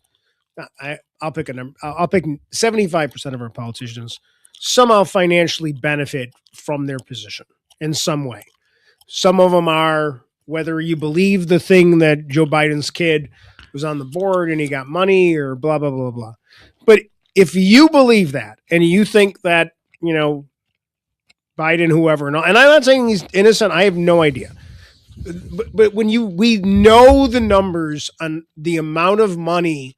I'll pick a number, I'll pick 75% of our politicians somehow financially benefit from their position in some way. Some of them are, whether you believe the thing that Joe Biden's kid was on the board and he got money or blah, blah, blah, blah. But if you believe that and you think that, you know, Biden, whoever, and I'm not saying he's innocent, I have no idea. But when we know the numbers on the amount of money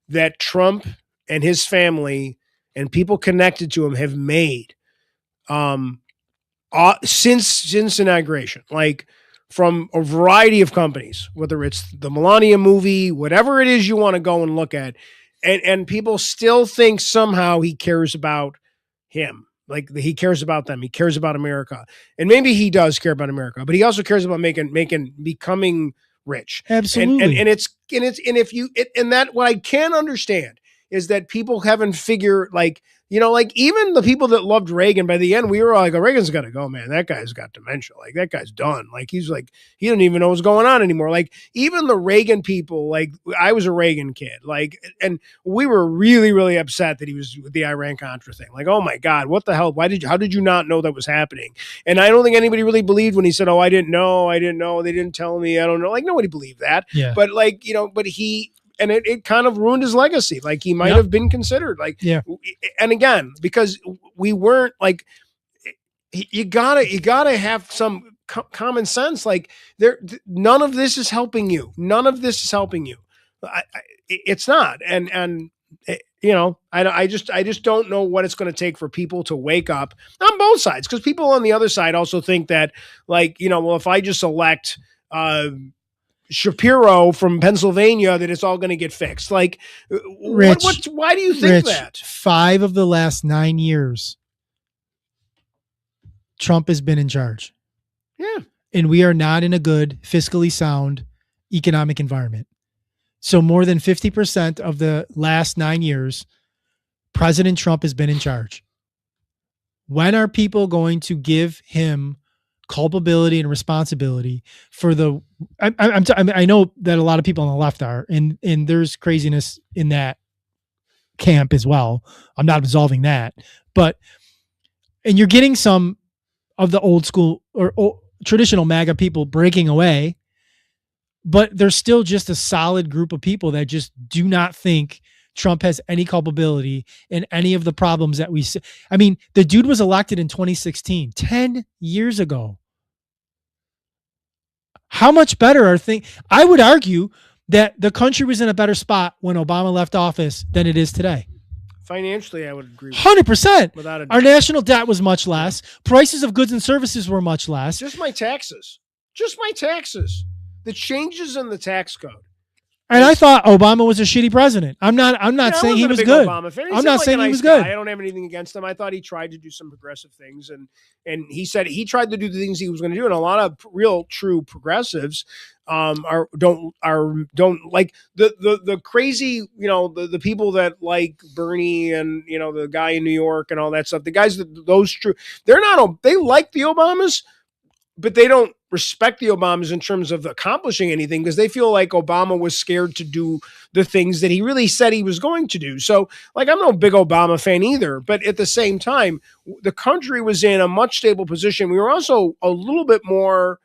that Trump and his family and people connected to him have made since inauguration, like from a variety of companies, whether it's the Melania movie, whatever it is you want to go and look at, and people still think somehow he cares about him. Like he cares about them. He cares about America. And maybe he does care about America, but he also cares about becoming rich. Absolutely. And that what I can understand is that people haven't figured, like, you know, like even the people that loved Reagan, by the end, we were like, oh, Reagan's got to go, man. That guy's got dementia. Like that guy's done. Like he doesn't even know what's going on anymore. Like even the Reagan people, like I was a Reagan kid, like, and we were really, really upset that he was with the Iran-Contra thing. Like, oh my God, what the hell? How did you not know that was happening? And I don't think anybody really believed when he said, oh, I didn't know. They didn't tell me. I don't know. Like nobody believed that. Yeah. But like, you know, and it kind of ruined his legacy. Like he might have been considered, like, yeah. And again, because we weren't like, you gotta have some common sense. Like none of this is helping you. None of this is helping you. It's not. And you know, I just don't know what it's going to take for people to wake up on both sides. Because people on the other side also think that, like, you know, well, if I just elect, Shapiro from Pennsylvania, that it's all going to get fixed. Like, Rich, why do you think that? 5 of the last 9 years, Trump has been in charge. Yeah. And we are not in a good, fiscally sound economic environment. So more than 50% of the last 9 years, President Trump has been in charge. When are people going to give him culpability and responsibility for the? I know that a lot of people on the left are, and there's craziness in that camp as well. I'm not absolving that, and you're getting some of the old school or traditional MAGA people breaking away, but there's still just a solid group of people that just do not think Trump has any culpability in any of the problems that we see. I mean, the dude was elected in 2016, 10 years ago. How much better are things? I would argue that the country was in a better spot when Obama left office than it is today. Financially, I would agree. 100%. Without a doubt. Our national debt was much less. Prices of goods and services were much less. Just my taxes. The changes in the tax code. And I thought Obama was a shitty president. I'm not saying he was good. I'm not saying he was good. I don't have anything against him. I thought he tried to do some progressive things, and he said he tried to do the things he was going to do. And a lot of real, true progressives don't like the crazy, you know, the people that like Bernie and, you know, the guy in New York and all that stuff. The guys they like the Obamas, but they don't respect the Obamas in terms of accomplishing anything because they feel like Obama was scared to do the things that he really said he was going to do. So, like, I'm no big Obama fan either, but at the same time, the country was in a much stable position. We were also a little bit more,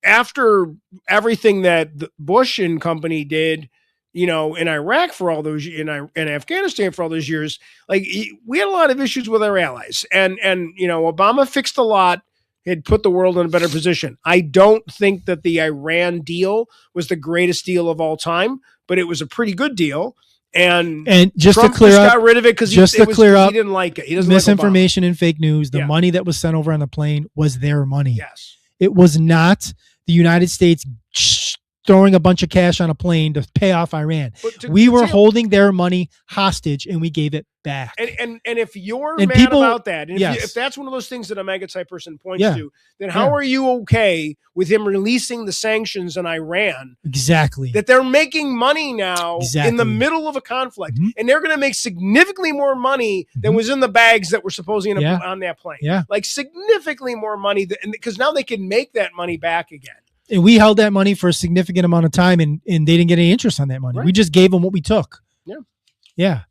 after everything that Bush and company did, in Iraq for all those, in Afghanistan for all those years, like we had a lot of issues with our allies, and Obama fixed a lot, had put the world in a better position. I don't think that the Iran deal was the greatest deal of all time, but it was a pretty good deal. And just Trump to clear just up, got rid of it because he didn't like it. He doesn't misinformation and fake news. The money that was sent over on the plane was their money. Yes, it was not the United States throwing a bunch of cash on a plane to pay off Iran. We were holding their money hostage, and we gave it back. And if you're mad about that, and if that's one of those things that a mega type person points to, then how are you okay with him releasing the sanctions on Iran? Exactly. That they're making money now in the middle of a conflict, and they're going to make significantly more money than was in the bags that were supposedly on that plane. Yeah, like significantly more money, because now they can make that money back again. And we held that money for a significant amount of time, and they didn't get any interest on that money. Right. We just gave them what we took. Yeah.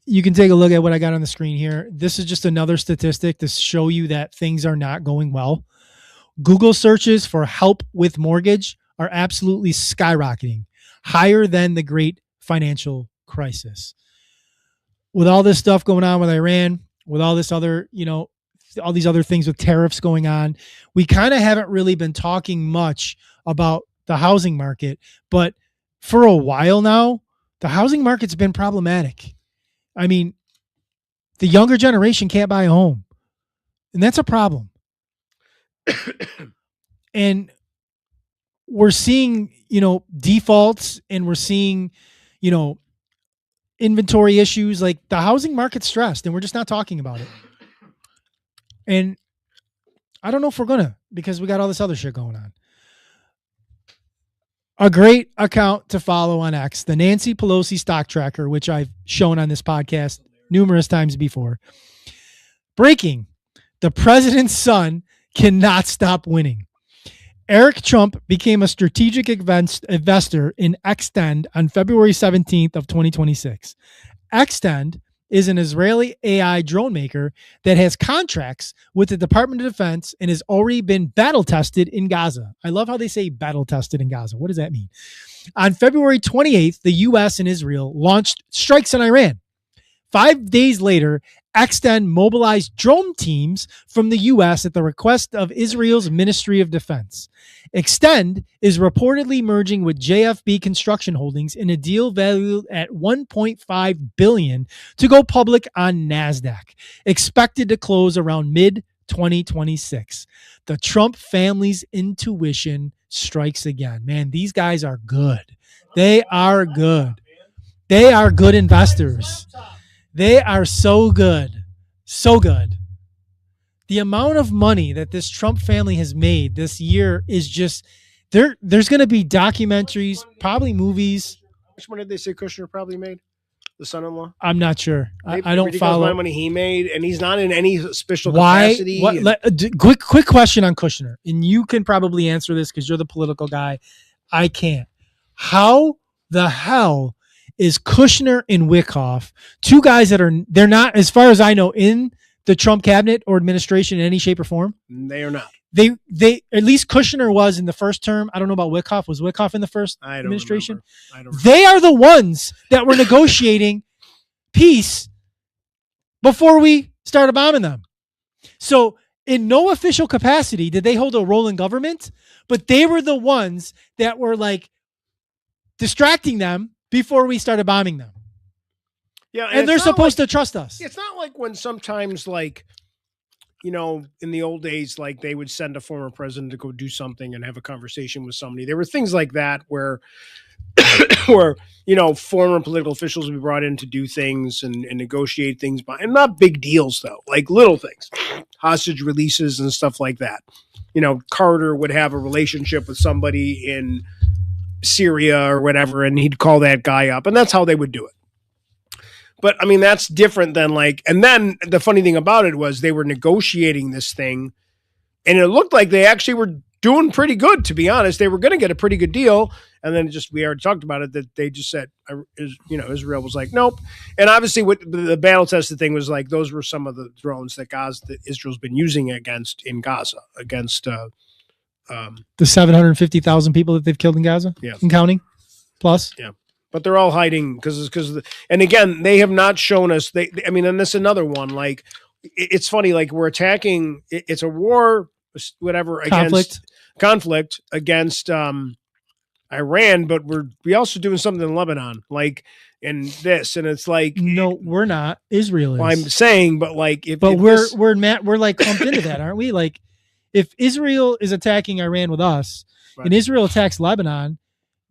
You can take a look at what I got on the screen here. This is just another statistic to show you that things are not going well. Google searches for help with mortgage are absolutely skyrocketing, higher than the great financial crisis. With all this stuff going on with Iran, with all this other, all these other things with tariffs going on, we kind of haven't really been talking much about the housing market. But for a while now, the housing market's been problematic. I mean, the younger generation can't buy a home, and that's a problem. And we're seeing, defaults, and we're seeing, inventory issues. Like, the housing market's stressed, and we're just not talking about it. And I don't know if we're going to, because we got all this other shit going on. A great account to follow on X, the Nancy Pelosi stock tracker, which I've shown on this podcast numerous times before. Breaking: the president's son cannot stop winning. Eric Trump became a strategic investor in Extend on February 17th of 2026. Extend is an Israeli AI drone maker that has contracts with the Department of Defense and has already been battle tested in Gaza. I love how they say battle tested in Gaza. What does that mean? On February 28th, the U.S. and Israel launched strikes on Iran. 5 days later, Extend mobilized drone teams from the U.S. at the request of Israel's Ministry of Defense. Extend is reportedly merging with JFB Construction Holdings in a deal valued at $1.5 billion to go public on NASDAQ, expected to close around mid-2026. The Trump family's intuition strikes again. Man, these guys are good. They are good. They are good investors. They are so good. So good. The amount of money that this Trump family has made this year is just, there's going to be documentaries, probably movies. Which one did they say Kushner probably made? The son-in-law? I'm not sure. I don't follow. The money he made, and he's not in any special capacity. Quick question on Kushner, and you can probably answer this because you're the political guy. I can't. How the hell is Kushner and Wickoff, two guys that they're not, as far as I know, in the Trump cabinet or administration in any shape or form? They are not. They at least Kushner was in the first term. I don't know about Wickoff. Was Wickoff in the first administration? I don't remember. They are the ones that were negotiating peace before we started bombing them. So in no official capacity did they hold a role in government, but they were the ones that were like distracting them before we started bombing them. Yeah, and they're supposed to trust us. It's not like when sometimes, like, in the old days, like they would send a former president to go do something and have a conversation with somebody. There were things like that where, former political officials would be brought in to do things and negotiate things, and not big deals though, like little things, hostage releases and stuff like that. Carter would have a relationship with somebody in Syria or whatever, and he'd call that guy up, and that's how they would do it. But I mean, that's different than and then the funny thing about it was they were negotiating this thing, and it looked like they actually were doing pretty good, to be honest. They were going to get a pretty good deal. And then we already talked about it, that they just said, Israel was like, nope. And obviously what the battle tested thing was like, those were some of the drones that Israel's been using in Gaza against, the 750,000 people that they've killed in Gaza, yes, and counting. plus. Yeah. But they're all hiding because and again, they have not shown us I mean, and this is another one, like it's funny, like we're attacking, it's a war, whatever, conflict against Iran, but we also doing something in Lebanon, like and it's like no, we're not. Israel is. Well, I'm saying, but like we're like clumped into that, aren't we? Like if Israel is attacking Iran with us, right, and Israel attacks Lebanon,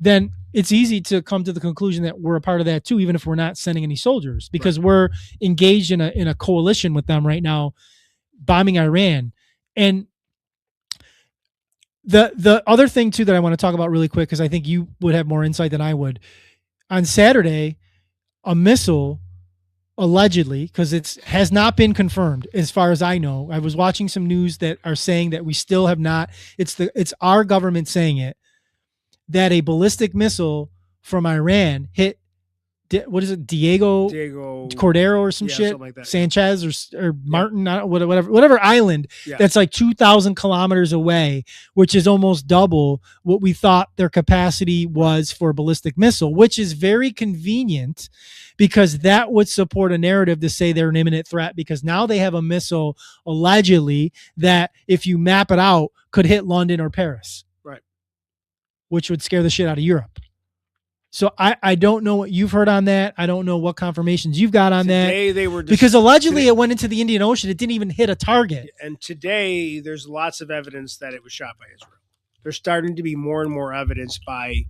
then it's easy to come to the conclusion that we're a part of that too, even if we're not sending any soldiers, because we're engaged in a coalition with them right now, bombing Iran. And the other thing too that I want to talk about really quick, because I think you would have more insight than I would. On Saturday, a missile allegedly, because it has not been confirmed as far as I know. I was watching some news that are saying that we still have not. It's our government saying it, that a ballistic missile from Iran hit, what is it, Diego Cordero or some shit, like that, Sanchez or Martin, whatever island that's like 2,000 kilometers away, which is almost double what we thought their capacity was for a ballistic missile, which is very convenient because that would support a narrative to say they're an imminent threat, because now they have a missile allegedly that, if you map it out, could hit London or Paris. Which would scare the shit out of Europe. So I don't know what you've heard on that. I don't know what confirmations you've got on that. Because allegedly it went into the Indian Ocean. It didn't even hit a target. And today there's lots of evidence that it was shot by Israel. There's starting to be more and more evidence by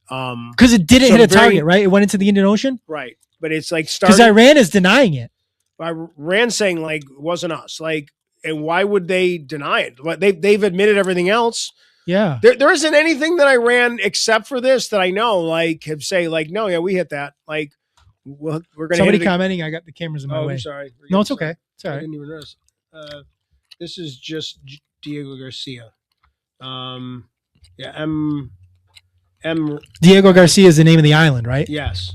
because it didn't hit a target, right? It went into the Indian Ocean? Right. But it's like because Iran is denying it. Iran saying like it wasn't us. Like, and why would they deny it? They've admitted everything else. Yeah, there isn't anything that I ran except for this that I know, like, have say like, no, yeah, we hit that. Like, we're gonna. Somebody commenting, I got the cameras in my way. I'm sorry. No, it's okay. It's all right. I didn't even notice. This is just Diego Garcia. Diego Garcia is the name of the island, right? Yes.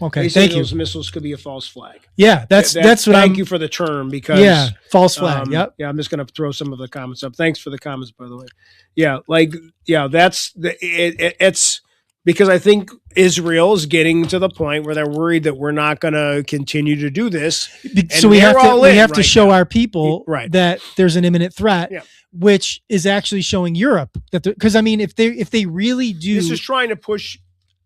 Okay, they thank you. Those missiles could be a false flag. Yeah, that's what Thank you for the term, because false flag. Yep. Yeah, I'm just going to throw some of the comments up. Thanks for the comments, by the way. Yeah, it's because I think Israel is getting to the point where they're worried that we're not going to continue to do this. So we have to show our people that there's an imminent threat. Yeah. Which is actually showing Europe that, because I mean, if they really do, this is trying to push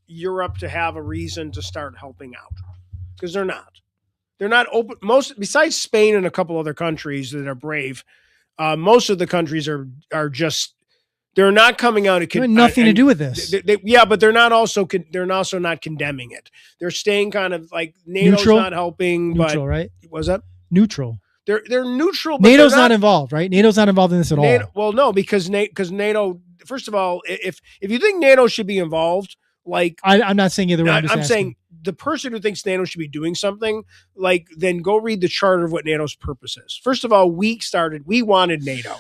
Europe to have a reason to start helping out, because they're not open. Most, besides Spain and a couple other countries that are brave, most of the countries are just, they're not coming out. It nothing to do with this. But they're also not condemning it. They're staying kind of like NATO's neutral? Not helping. Neutral, but right? Was that neutral? They're neutral. But NATO's not involved, right? NATO's not involved in this at all. Well, no, because NATO. First of all, if you think NATO should be involved, like I'm not saying either way. I'm saying the person who thinks NATO should be doing something, like, then go read the charter of what NATO's purpose is. First of all, we wanted NATO.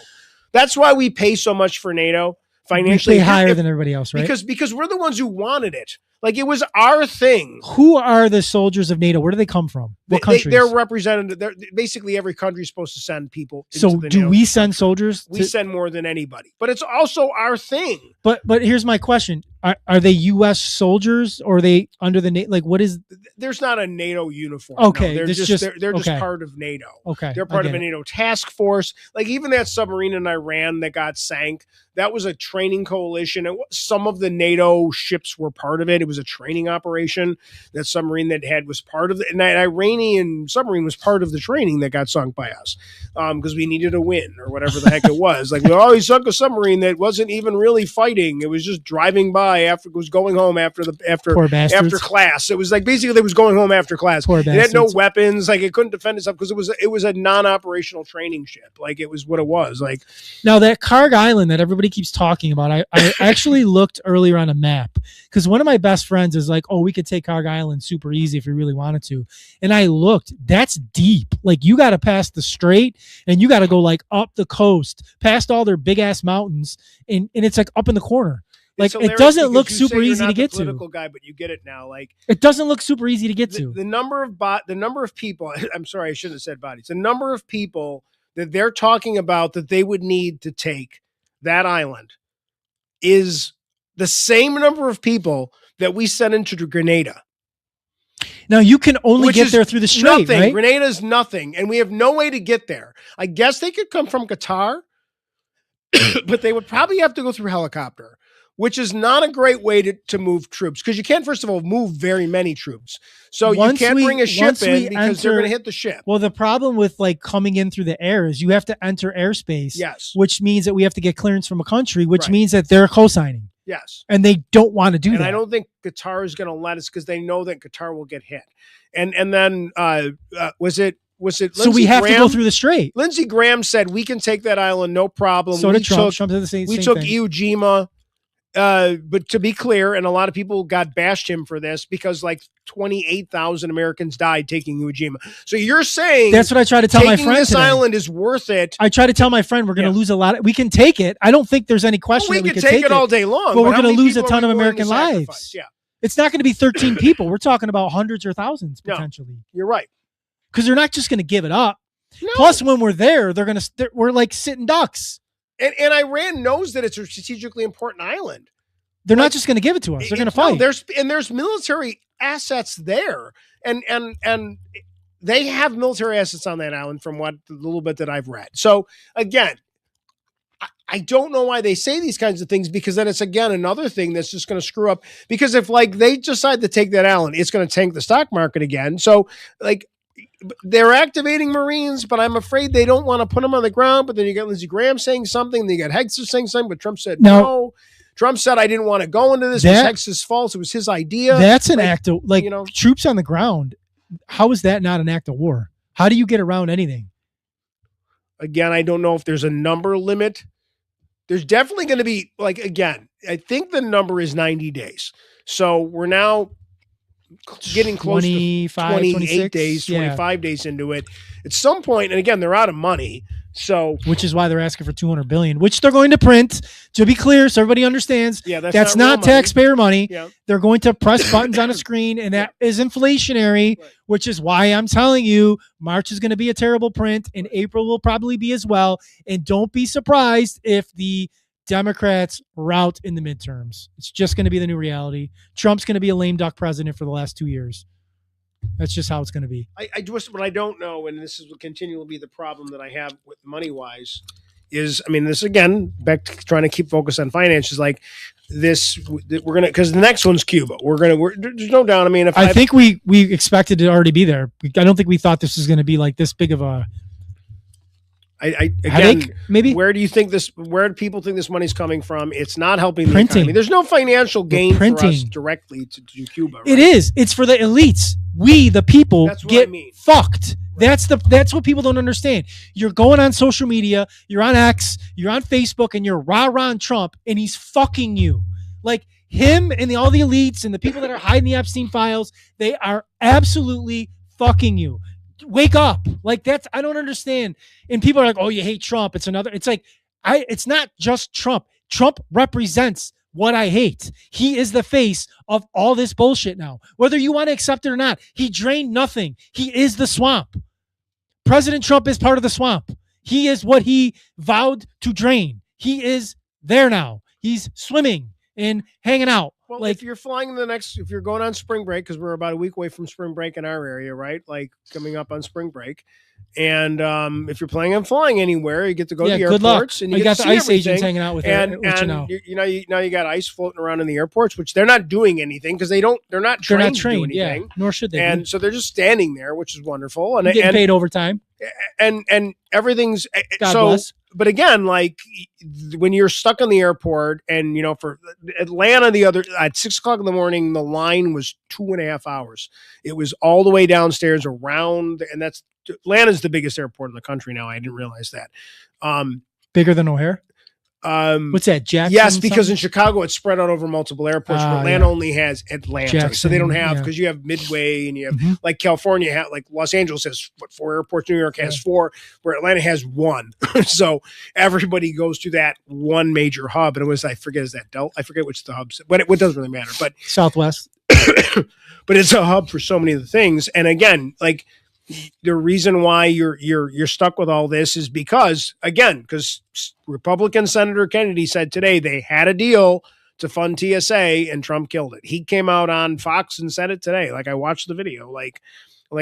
That's why we pay so much for NATO financially. We pay higher than everybody else, right? Because we're the ones who wanted it. Like, it was our thing. Who are the soldiers of NATO? Where do they come from? What countries? They're represented. Basically, every country is supposed to send people. So do we send soldiers? We send more than anybody. But it's also our thing. But here's my question. Are they U.S. soldiers, or are they under the NATO? Like, what is? There's not a NATO uniform. Okay. No, they're just part of NATO. Okay. They're part of a NATO task force. Like, even that submarine in Iran that got sank, that was a training coalition. And some of the NATO ships were part of it. It was a training operation. That submarine was part of it. And that Iranian submarine was part of the training that got sunk by us, because we needed a win or whatever the heck it was. Like, we always sunk a submarine that wasn't even really fighting. It was just driving by after it was going home after class. It was like basically it was going home after class. It had no weapons. Like, it couldn't defend itself because it was a non-operational training ship. Like, it was what it was. Like, now that Karg Island that everybody keeps talking about, I actually looked earlier on a map, because one of my best friends is like, oh, we could take Karg Island super easy if we really wanted to. And I looked, that's deep. Like, you got to pass the strait, and you got to go like up the coast, past all their big ass mountains, and it's like up in the corner. Like, it doesn't look super easy to get to. Political guy, but you get it now. Like, it doesn't look super easy to get to. The number of people. I'm sorry, I shouldn't have said bodies. The number of people that they're talking about that they would need to take that island is the same number of people that we sent into Grenada. Now you can only Which get is there through the strait, nothing. right? Grenada's nothing, and we have no way to get there. I guess they could come from Qatar, but they would probably have to go through helicopter, which is not a great way to move troops, because you can't, first of all, move very many troops. So Once you can't we- bring a ship once we in because they're enter- going to hit the ship. Well, the problem with like coming in through the air is you have to enter airspace, Yes. which means that we have to get clearance from a country, which Right. means that they're co-signing, Yes. and they don't want to do And that. I don't think Qatar is going to let us, because they know that Qatar will get hit. And then was it so Lindsey we have to go Graham? through the strait. Lindsey Graham said we can take that island, no problem. So we did Trump. took, Trump did the same, we same took thing. Iwo Jima. But to be clear, and a lot of people got bashed him for this, because like 28,000 Americans died taking Iwo Jima. So you're saying That's what I try to tell my taking friend this today. island is worth it? I try to tell my friend we're going to Yeah. lose a lot. We can take it. I don't think there's any Well, question we that we could could take it all day long, but we're how going to many lose a people ton are of we willing to American sacrifice? lives. Yeah, It's not going to be 13 people. We're talking about hundreds or thousands No. potentially, you're right. because they're not just going to give it up. No. Plus, when we're there, we're like sitting ducks. And Iran knows that it's a strategically important island. They're Like, not just going to give it to us. They're going to No, fight. there's military assets there, and they have military assets on that island, from what the little bit that I've read. So again, I don't know why they say these kinds of things, because then it's again another thing that's just going to screw up. Because if like they decide to take that island, it's going to tank the stock market again. So like they're activating Marines, but I'm afraid they don't want to put them on the ground. But then you got Lindsey Graham saying something, then you got Hexer saying something, but Trump said no. Trump said, I didn't want to go into this. It was Hex's fault. It was his idea. That's an act of, like, you know, troops on the ground. How is that not an act of war? How do you get around anything? again, I don't know if there's a number limit. There's definitely going to be, like, again, I think the number is 90 days. So we're now getting close to 28 26? days, Yeah. 25 days into it. At some point, and again, they're out of money. So Which is why they're asking for $200 billion, which they're going to print. To be clear, so everybody understands, yeah, that's real not money. taxpayer money. Yeah. They're going to press buttons on a screen, and that is inflationary, Right. which is why I'm telling you March is going to be a terrible print, and April will probably be as well. And don't be surprised if the Democrats rout in the midterms. It's just going to be the new reality. Trump's going to be a lame duck president for the last 2 years. That's just how it's going to be. I just, what I don't know, and this is will continue to be the problem that I have with money wise, is, I mean, this again, back to trying to keep focus on finances, like this, we're going to, because the next one's Cuba. There's no doubt. I mean, if I think we expected it to already be there. I don't think we thought this was going to be like this big of a again, headache, maybe. where do people think this money's coming from? It's not helping the Printing. economy. There's no financial gain for us printing. directly to Cuba. Right? It is. It's for the elites. We, the people, That's what get I mean. fucked. That's what people don't understand. You're going on social media, you're on X, you're on Facebook, and you're rah-rah Trump, and he's fucking you. Like him and all the elites and the people that are hiding the Epstein files, they are absolutely fucking you. Wake up. Like I don't understand. And people are like, oh, you hate Trump. It's like, it's not just Trump. Trump represents what I hate. He is the face of all this bullshit now. Whether you want to accept it or not, he drained nothing. He is the swamp. President Trump is part of the swamp. He is what he vowed to drain. He is there now. He's swimming and hanging out. Well, like, if you're flying if you're going on spring break, because we're about a week away from spring break in our area, right? Like coming up on spring break. And if you're planning on flying anywhere, you get to go to the good luck. airports. And you You get got to the see ICE agents everything. hanging out with And, it. now you got ICE floating around in the airports, which they're not doing anything because they're not They're trained not to do trained. Yeah. anything. Nor should they. And so they're just standing there, which is wonderful. And getting paid overtime. and everything's God so. bless. But again, like when you're stuck in the airport, and for Atlanta, at 6:00 in the morning, the line was 2.5 hours. It was all the way downstairs around, and Atlanta's the biggest airport in the country now. I didn't realize that. Bigger than O'Hare? What's that, Jackson? Yes, because in something? Chicago it's spread out over multiple airports. But Atlanta only has Atlanta, so Jackson, they don't have, yeah. because you have Midway and you have Mhm. like California, like Los Angeles has 4 airports, New York has 4, where Atlanta has 1. So everybody goes to that one major hub, and I forget which the hubs, but it doesn't really matter. But Southwest. but it's a hub for so many of the things. And again, like the reason why you're stuck with all this is because Republican Senator Kennedy said today they had a deal to fund TSA, and Trump killed it. He came out on Fox and said it today. Like, I watched the video. Like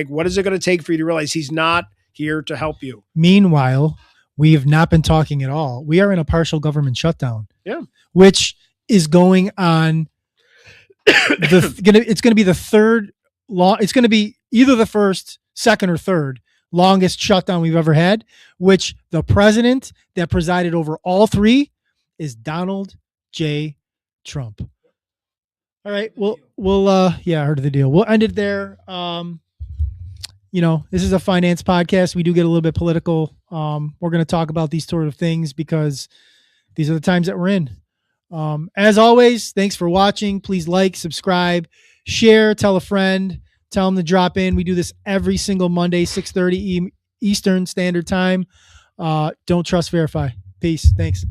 what is it going to take for you to realize he's not here to help you? Meanwhile, we have not been talking at all. We are in a partial government shutdown. Yeah. Which is going on. It's going to be the third long. It's going to be either the first, second, or third longest shutdown we've ever had, which the president that presided over all three is Donald J. Trump. All right. I heard of the deal. We'll end it there. This is a finance podcast. We do get a little bit political. We're going to talk about these sort of things because these are the times that we're in. As always, thanks for watching. Please like, subscribe, share, tell a friend, tell them to drop in. We do this every single Monday, 6:30 Eastern Standard Time. Don't trust, verify. Peace. Thanks.